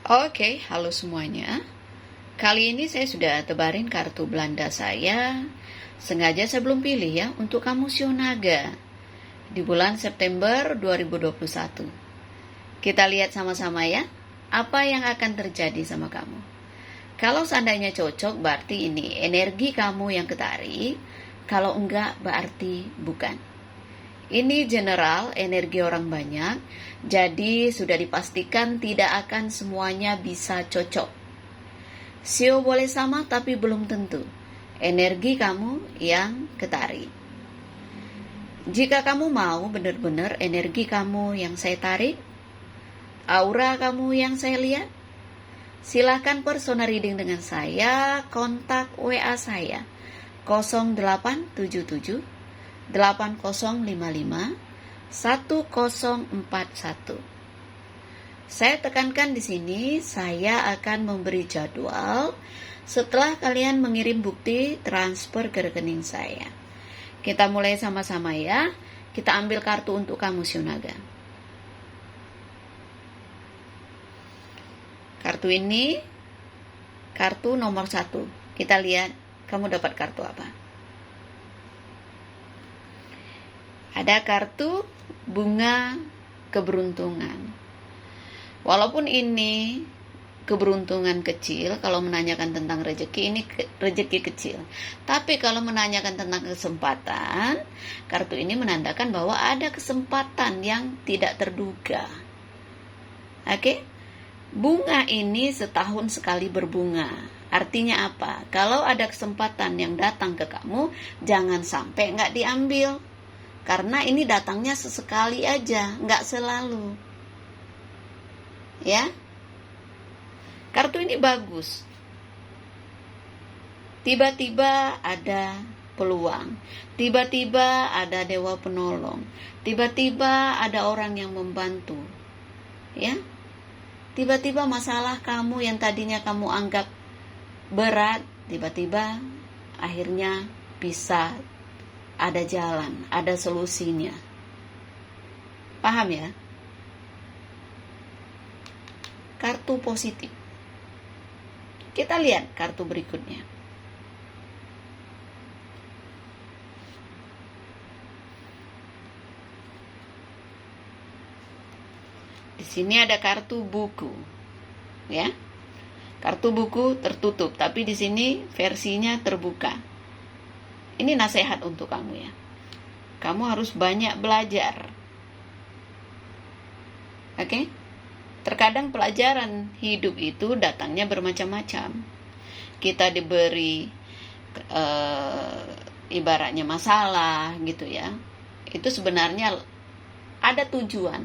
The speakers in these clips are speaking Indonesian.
Oke, halo semuanya. Kali ini saya sudah tebarin kartu Belanda saya. Sengaja saya belum pilih ya, untuk kamu Shio Naga di bulan September 2021. Kita lihat sama-sama ya, apa yang akan terjadi sama kamu. Kalau seandainya cocok, berarti ini energi kamu yang ketarik. Kalau enggak, berarti bukan. Ini general, energi orang banyak, jadi sudah dipastikan tidak akan semuanya bisa cocok. Shio boleh sama tapi belum tentu. Energi kamu yang ketarik. Jika kamu mau benar-benar energi kamu yang saya tarik, aura kamu yang saya lihat, silahkan personal reading dengan saya, kontak WA saya 0877 8055 1041. Saya tekankan di sini, saya akan memberi jadwal setelah kalian mengirim bukti transfer ke rekening saya. Kita mulai sama-sama ya. Kita ambil kartu untuk kamu Shio Naga. Kartu ini kartu nomor 1. Kita lihat kamu dapat kartu apa. Ada kartu bunga keberuntungan. Walaupun ini keberuntungan kecil, kalau menanyakan tentang rezeki, ini rezeki kecil. Tapi kalau menanyakan tentang kesempatan, kartu ini menandakan bahwa ada kesempatan yang tidak terduga. Oke? Bunga ini setahun sekali berbunga. Artinya apa? Kalau ada kesempatan yang datang ke kamu, jangan sampai nggak diambil. Karena ini datangnya sesekali aja, nggak selalu. Ya, kartu ini bagus. Tiba-tiba ada peluang, tiba-tiba ada dewa penolong, tiba-tiba ada orang yang membantu. Ya, tiba-tiba masalah kamu yang tadinya kamu anggap berat, tiba-tiba akhirnya bisa ada jalan, ada solusinya. Paham ya? Kartu positif. Kita lihat kartu berikutnya. Di sini ada kartu buku. Ya. Kartu buku tertutup, tapi di sini versinya terbuka. Ini nasihat untuk kamu ya. Kamu harus banyak belajar. Oke? Terkadang pelajaran hidup itu datangnya bermacam-macam. Kita diberi ibaratnya masalah gitu ya. Itu sebenarnya ada tujuan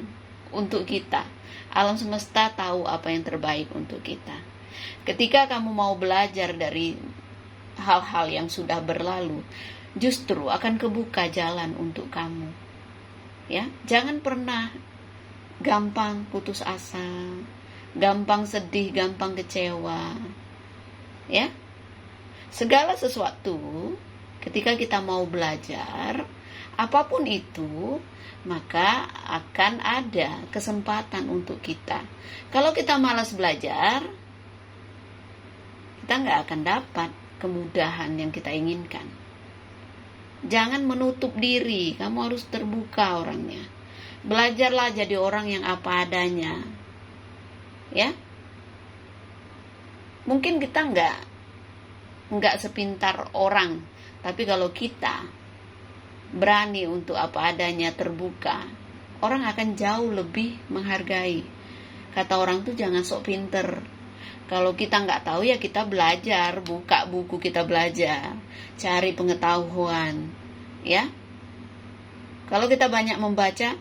untuk kita. Alam semesta tahu apa yang terbaik untuk kita. Ketika kamu mau belajar dari hal-hal yang sudah berlalu, justru akan kebuka jalan untuk kamu. Ya, jangan pernah gampang putus asa, gampang sedih, gampang kecewa. Ya. Segala sesuatu ketika kita mau belajar, apapun itu, maka akan ada kesempatan untuk kita. Kalau kita malas belajar, kita nggak akan dapat kemudahan yang kita inginkan. Jangan menutup diri, kamu harus terbuka orangnya. Belajarlah jadi orang yang apa adanya. Ya. Mungkin kita nggak sepintar orang, tapi kalau kita berani untuk apa adanya, terbuka, orang akan jauh lebih menghargai. Kata orang tuh jangan sok pinter. Kalau kita nggak tahu ya kita belajar, buka buku kita belajar, cari pengetahuan, ya. Kalau kita banyak membaca,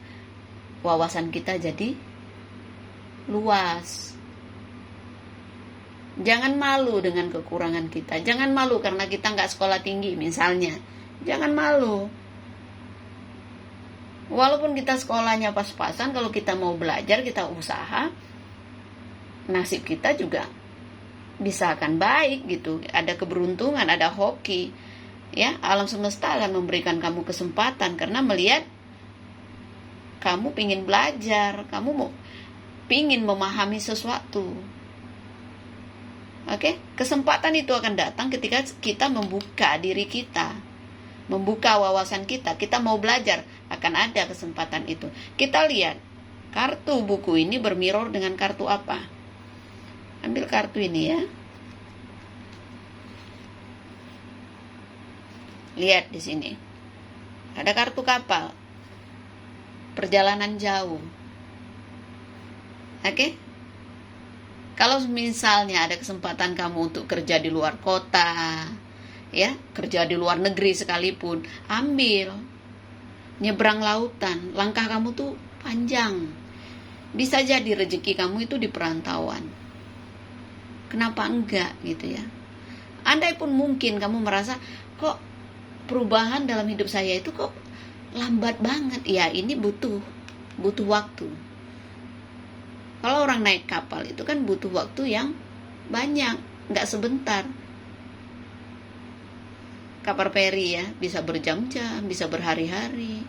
wawasan kita jadi luas. Jangan malu dengan kekurangan kita. Jangan malu karena kita nggak sekolah tinggi misalnya. Jangan malu. Walaupun kita sekolahnya pas-pasan, kalau kita mau belajar, kita usaha, nasib kita juga bisa akan baik gitu. Ada keberuntungan, ada hoki. Ya, alam semesta akan memberikan kamu kesempatan karena melihat kamu pingin belajar, kamu mau pingin memahami sesuatu. Oke, kesempatan itu akan datang ketika kita membuka diri kita, membuka wawasan kita. Kita mau belajar, akan ada kesempatan itu. Kita lihat, kartu buku ini bermirror dengan kartu apa? Ambil kartu ini ya. Lihat di sini. Ada kartu kapal. Perjalanan jauh. Oke? Kalau misalnya ada kesempatan kamu untuk kerja di luar kota, ya, kerja di luar negeri sekalipun, ambil. Nyebrang lautan, langkah kamu tuh panjang. Bisa jadi rezeki kamu itu di perantauan. Kenapa enggak gitu ya? Andai pun mungkin kamu merasa, kok perubahan dalam hidup saya itu kok lambat banget. Ya, ini butuh waktu. Kalau orang naik kapal itu kan butuh waktu yang banyak, nggak sebentar. Kapal feri ya, bisa berjam-jam, bisa berhari-hari,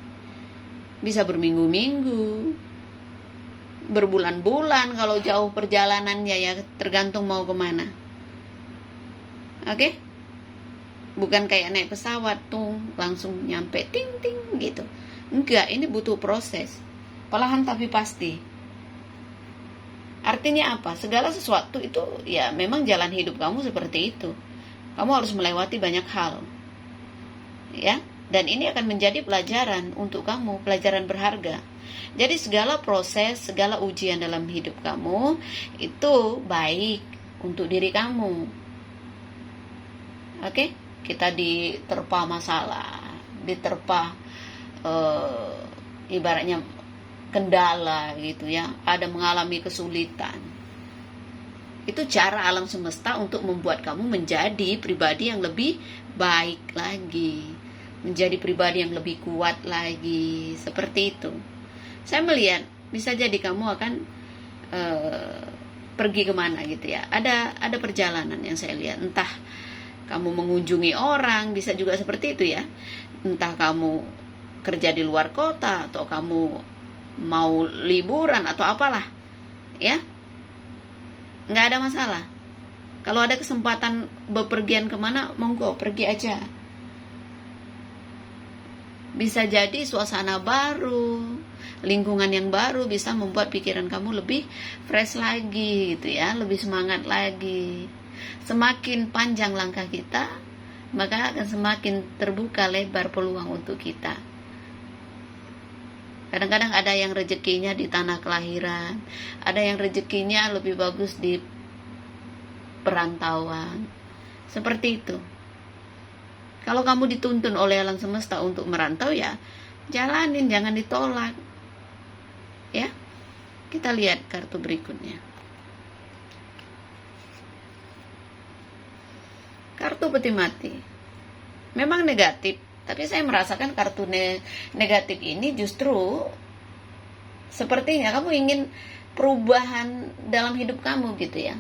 bisa berminggu-minggu, berbulan-bulan kalau jauh perjalanannya ya, tergantung mau kemana. Oke? Bukan kayak naik pesawat tuh langsung nyampe ting-ting gitu. Enggak, ini butuh proses. Perlahan tapi pasti. Artinya apa? Segala sesuatu itu ya memang jalan hidup kamu seperti itu. Kamu harus melewati banyak hal. Ya, dan ini akan menjadi pelajaran untuk kamu, pelajaran berharga. Jadi segala proses, segala ujian dalam hidup kamu itu baik untuk diri kamu. Oke? Kita diterpa masalah, diterpa ibaratnya kendala gitu ya, ada mengalami kesulitan. Itu cara alam semesta untuk membuat kamu menjadi pribadi yang lebih baik lagi, menjadi pribadi yang lebih kuat lagi, seperti itu. Saya melihat bisa jadi kamu akan pergi kemana gitu ya. Ada perjalanan yang saya lihat, entah kamu mengunjungi orang, bisa juga seperti itu ya. Entah kamu kerja di luar kota atau kamu mau liburan atau apalah ya, nggak ada masalah. Kalau ada kesempatan bepergian kemana, monggo pergi aja. Bisa jadi suasana baru, lingkungan yang baru bisa membuat pikiran kamu lebih fresh lagi gitu ya, lebih semangat lagi. Semakin panjang langkah kita, maka akan semakin terbuka lebar peluang untuk kita. Kadang-kadang ada yang rezekinya di tanah kelahiran, ada yang rezekinya lebih bagus di perantauan. Seperti itu. Kalau kamu dituntun oleh alam semesta untuk merantau ya, jalanin, jangan ditolak. Ya. Kita lihat kartu berikutnya. Kartu peti mati. Memang negatif. Tapi saya merasakan kartu negatif ini justru sepertinya kamu ingin perubahan dalam hidup kamu gitu ya.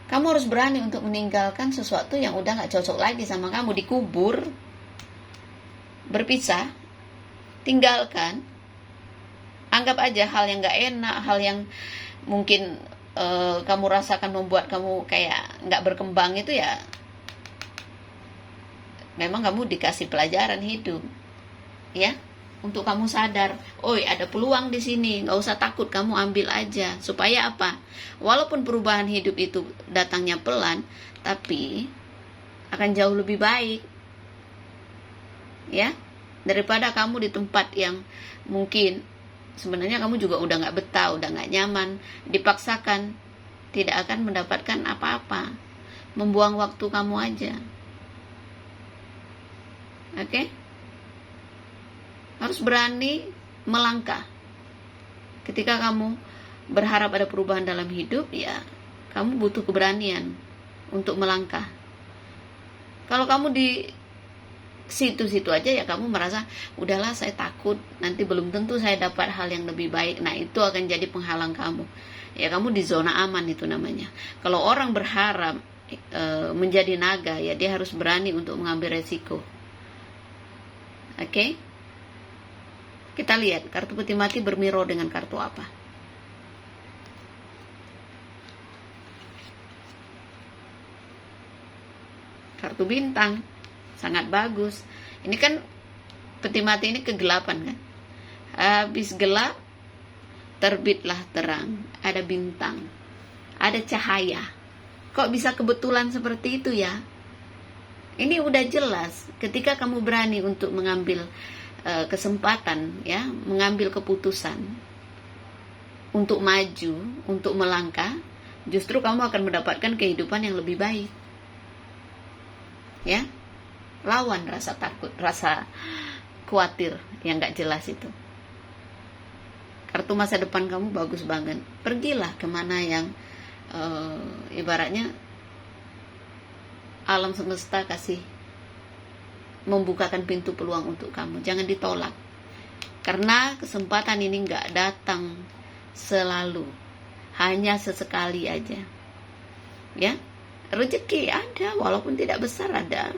Kamu harus berani untuk meninggalkan sesuatu yang udah gak cocok lagi sama kamu, dikubur, berpisah, tinggalkan. Anggap aja hal yang gak enak, hal yang mungkin kamu rasakan membuat kamu kayak gak berkembang itu ya, memang kamu dikasih pelajaran hidup, ya, untuk kamu sadar, oi ada peluang di sini, nggak usah takut, kamu ambil aja. Supaya apa? Walaupun perubahan hidup itu datangnya pelan, tapi akan jauh lebih baik, ya, daripada kamu di tempat yang mungkin sebenarnya kamu juga udah nggak betah, udah nggak nyaman, dipaksakan, tidak akan mendapatkan apa-apa, membuang waktu kamu aja. Oke? Harus berani melangkah. Ketika kamu berharap ada perubahan dalam hidup, ya, kamu butuh keberanian untuk melangkah. Kalau kamu di situ-situ aja ya kamu merasa, udahlah saya takut, nanti belum tentu saya dapat hal yang lebih baik. Nah, itu akan jadi penghalang kamu. Ya, kamu di zona aman itu namanya. Kalau orang berharap menjadi naga, ya dia harus berani untuk mengambil resiko. Oke? Kita lihat kartu peti mati bermirror dengan kartu apa. kartu bintang, sangat bagus. Ini kan peti mati ini kegelapan kan. Habis gelap, terbitlah terang, ada bintang, ada cahaya. Kok bisa kebetulan seperti itu ya? Ini udah jelas ketika kamu berani untuk mengambil kesempatan, ya, mengambil keputusan untuk maju, untuk melangkah, justru kamu akan mendapatkan kehidupan yang lebih baik. Ya, lawan rasa takut, rasa khawatir yang gak jelas itu. Kartu masa depan kamu bagus banget. Pergilah kemana yang ibaratnya alam semesta kasih membukakan pintu peluang untuk kamu. Jangan ditolak, karena kesempatan ini gak datang selalu, hanya sesekali aja. Ya, rezeki ada, walaupun tidak besar, ada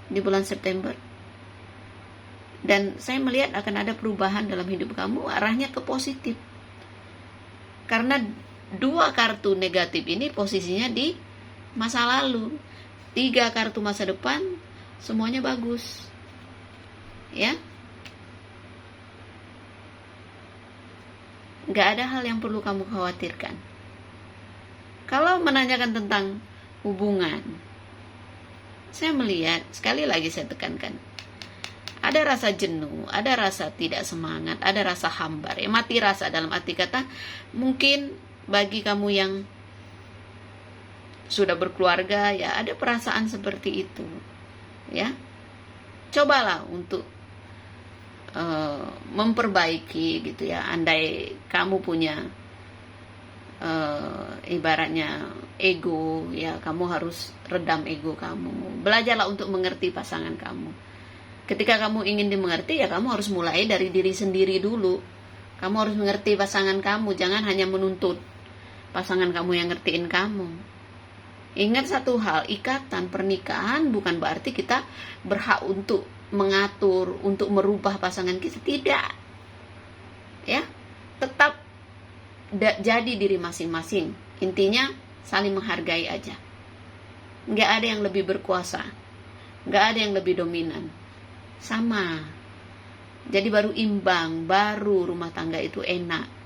di bulan September. Dan saya melihat akan ada perubahan dalam hidup kamu, arahnya ke positif. Karena 2 kartu negatif ini posisinya di masa lalu. 3 kartu masa depan, semuanya bagus. Ya, gak ada hal yang perlu kamu khawatirkan. Kalau menanyakan tentang hubungan, saya melihat, sekali lagi saya tekankan, ada rasa jenuh, ada rasa tidak semangat, ada rasa hambar. Ya, mati rasa dalam arti kata, mungkin bagi kamu yang sudah berkeluarga, ya ada perasaan seperti itu. Ya, cobalah untuk memperbaiki gitu ya. Andai kamu punya ibaratnya ego, ya kamu harus redam ego kamu. Belajarlah untuk mengerti pasangan kamu. Ketika kamu ingin dimengerti, ya kamu harus mulai dari diri sendiri dulu. Kamu harus mengerti pasangan kamu, jangan hanya menuntut pasangan kamu yang ngertiin kamu. Ingat satu hal, ikatan pernikahan bukan berarti kita berhak untuk mengatur, untuk merubah pasangan kita. Tidak. Ya, tetap jadi diri masing-masing. Intinya saling menghargai aja. Nggak ada yang lebih berkuasa, nggak ada yang lebih dominan. Sama. Jadi baru imbang, baru rumah tangga itu enak.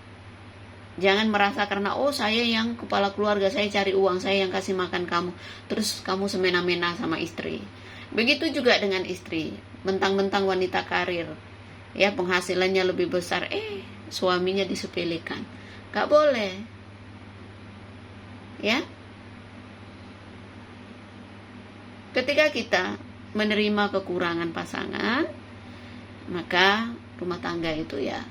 Jangan merasa karena saya yang kepala keluarga, saya cari uang, saya yang kasih makan kamu, terus kamu semena-mena sama istri. Begitu juga dengan istri, mentang-mentang wanita karir, ya penghasilannya lebih besar, suaminya disepelekan. Gak boleh. Ya. Ketika kita menerima kekurangan pasangan, maka rumah tangga itu ya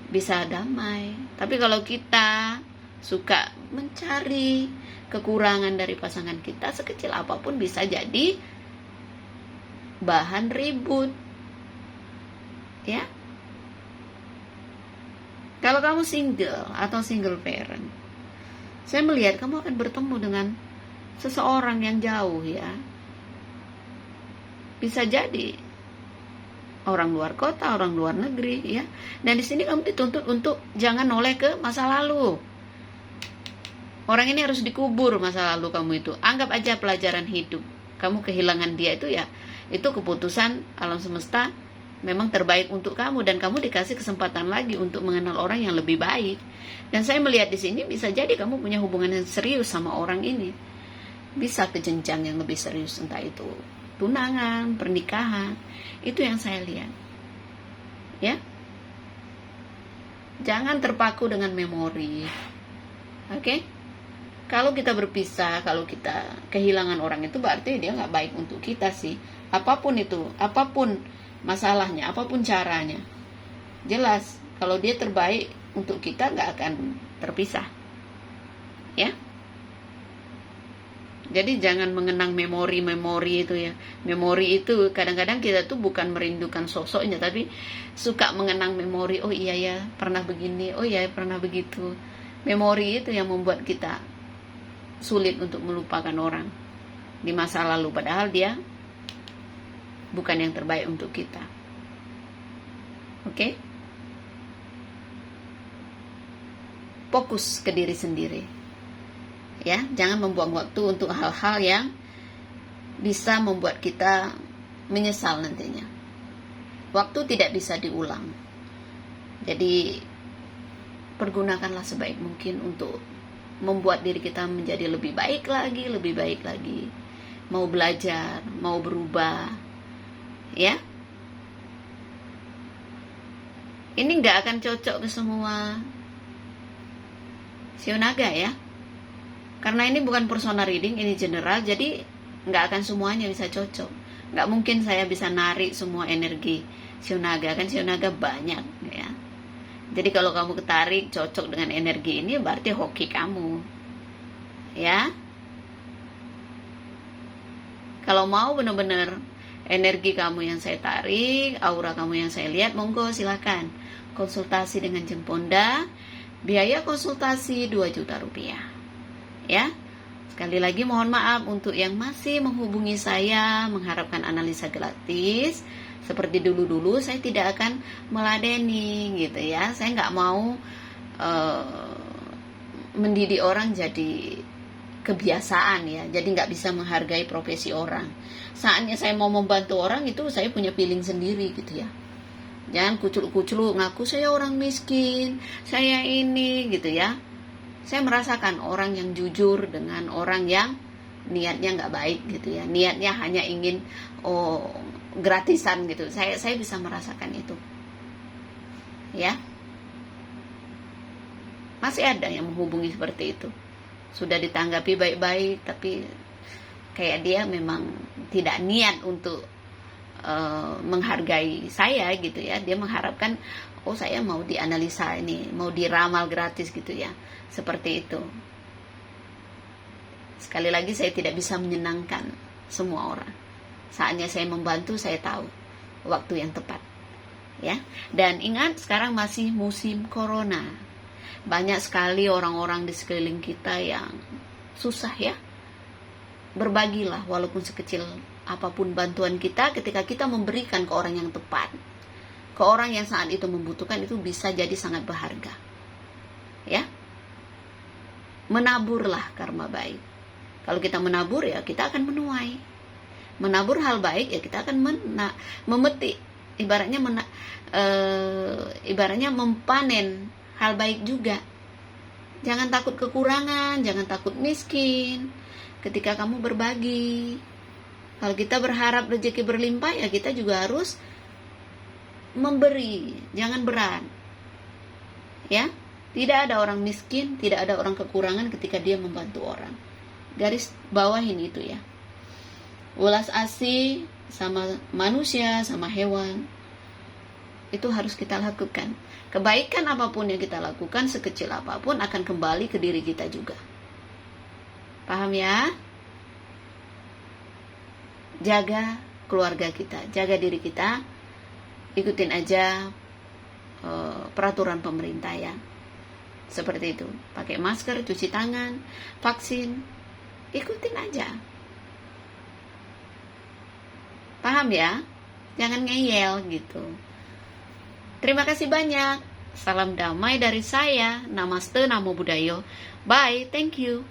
bisa damai. Tapi kalau kita suka mencari kekurangan dari pasangan kita, sekecil apapun bisa jadi bahan ribut. Ya. Kalau kamu single atau single parent, saya melihat kamu akan bertemu dengan seseorang yang jauh, ya. Bisa jadi orang luar kota, orang luar negeri, ya. Dan di sini kamu dituntut untuk jangan noleh ke masa lalu. Orang ini harus dikubur masa lalu kamu itu. Anggap aja pelajaran hidup. Kamu kehilangan dia itu ya, itu keputusan alam semesta memang terbaik untuk kamu, dan kamu dikasih kesempatan lagi untuk mengenal orang yang lebih baik. Dan saya melihat di sini bisa jadi kamu punya hubungan yang serius sama orang ini. Bisa ke jenjang yang lebih serius, entah itu tunangan, pernikahan. Itu yang saya lihat. Ya. Jangan terpaku dengan memori. Oke? Kalau kita berpisah, kalau kita kehilangan orang itu berarti dia gak baik untuk kita sih. Apapun itu, apapun masalahnya, apapun caranya. Jelas, kalau dia terbaik untuk kita gak akan terpisah. Ya. Jadi jangan mengenang memori-memori itu ya. Memori itu kadang-kadang kita tuh bukan merindukan sosoknya, tapi suka mengenang memori. Oh iya ya, pernah begini. Oh iya, pernah begitu. Memori itu yang membuat kita sulit untuk melupakan orang di masa lalu, padahal dia bukan yang terbaik untuk kita. Oke? Fokus ke diri sendiri. Ya, jangan membuang waktu untuk hal-hal yang bisa membuat kita menyesal nantinya. Waktu tidak bisa diulang. Jadi pergunakanlah sebaik mungkin untuk membuat diri kita menjadi lebih baik lagi, lebih baik lagi. Mau belajar, mau berubah, ya. Ini nggak akan cocok ke semua Shio Naga ya. Karena ini bukan personal reading, ini general, jadi nggak akan semuanya bisa cocok. Nggak mungkin saya bisa narik semua energi Shio Naga, kan Shio Naga banyak ya. Jadi kalau kamu ketarik cocok dengan energi ini, berarti hoki kamu ya. Kalau mau benar-benar energi kamu yang saya tarik, aura kamu yang saya lihat, monggo silakan konsultasi dengan Jeng Ponda. Biaya konsultasi 2 juta rupiah ya. Sekali lagi mohon maaf untuk yang masih menghubungi saya mengharapkan analisa gratis. Seperti dulu-dulu saya tidak akan meladeni gitu ya. Saya nggak mau mendidik orang jadi kebiasaan ya. Jadi nggak bisa menghargai profesi orang. Saatnya saya mau membantu orang itu saya punya feeling sendiri gitu ya. Jangan kucul-kucul ngaku saya orang miskin, saya ini gitu ya. Saya merasakan orang yang jujur dengan orang yang niatnya nggak baik gitu ya. Niatnya hanya ingin gratisan gitu. Saya bisa merasakan itu. Ya. Masih ada yang menghubungi seperti itu. Sudah ditanggapi baik-baik tapi kayak dia memang tidak niat untuk menghargai saya gitu ya. Dia mengharapkan saya mau dianalisa ini, mau diramal gratis gitu ya, seperti itu. Sekali lagi saya tidak bisa menyenangkan semua orang. Saatnya saya membantu, saya tahu waktu yang tepat ya. Dan ingat sekarang masih musim corona, banyak sekali orang-orang di sekeliling kita yang susah ya. Berbagilah walaupun sekecil apapun bantuan kita, ketika kita memberikan ke orang yang tepat, ke orang yang saat itu membutuhkan, itu bisa jadi sangat berharga ya. Menaburlah karma baik. Kalau kita menabur ya kita akan menuai. Menabur hal baik ya kita akan memetik. Ibaratnya mempanen hal baik juga. Jangan takut kekurangan, jangan takut miskin ketika kamu berbagi. Kalau kita berharap rezeki berlimpah ya kita juga harus memberi, jangan berat. Ya, tidak ada orang miskin, tidak ada orang kekurangan ketika dia membantu orang. Garis bawahin itu ya. Ulas asih sama manusia, sama hewan, itu harus kita lakukan. Kebaikan apapun yang kita lakukan, sekecil apapun, akan kembali ke diri kita juga. Paham ya? Jaga keluarga kita, jaga diri kita, ikutin aja peraturan pemerintah ya. Seperti itu, pakai masker, cuci tangan, vaksin, ikutin aja. Paham ya? Jangan ngeyel gitu. Terima kasih banyak. Salam damai dari saya. Namaste, Namo Buddhaya. Bye, thank you.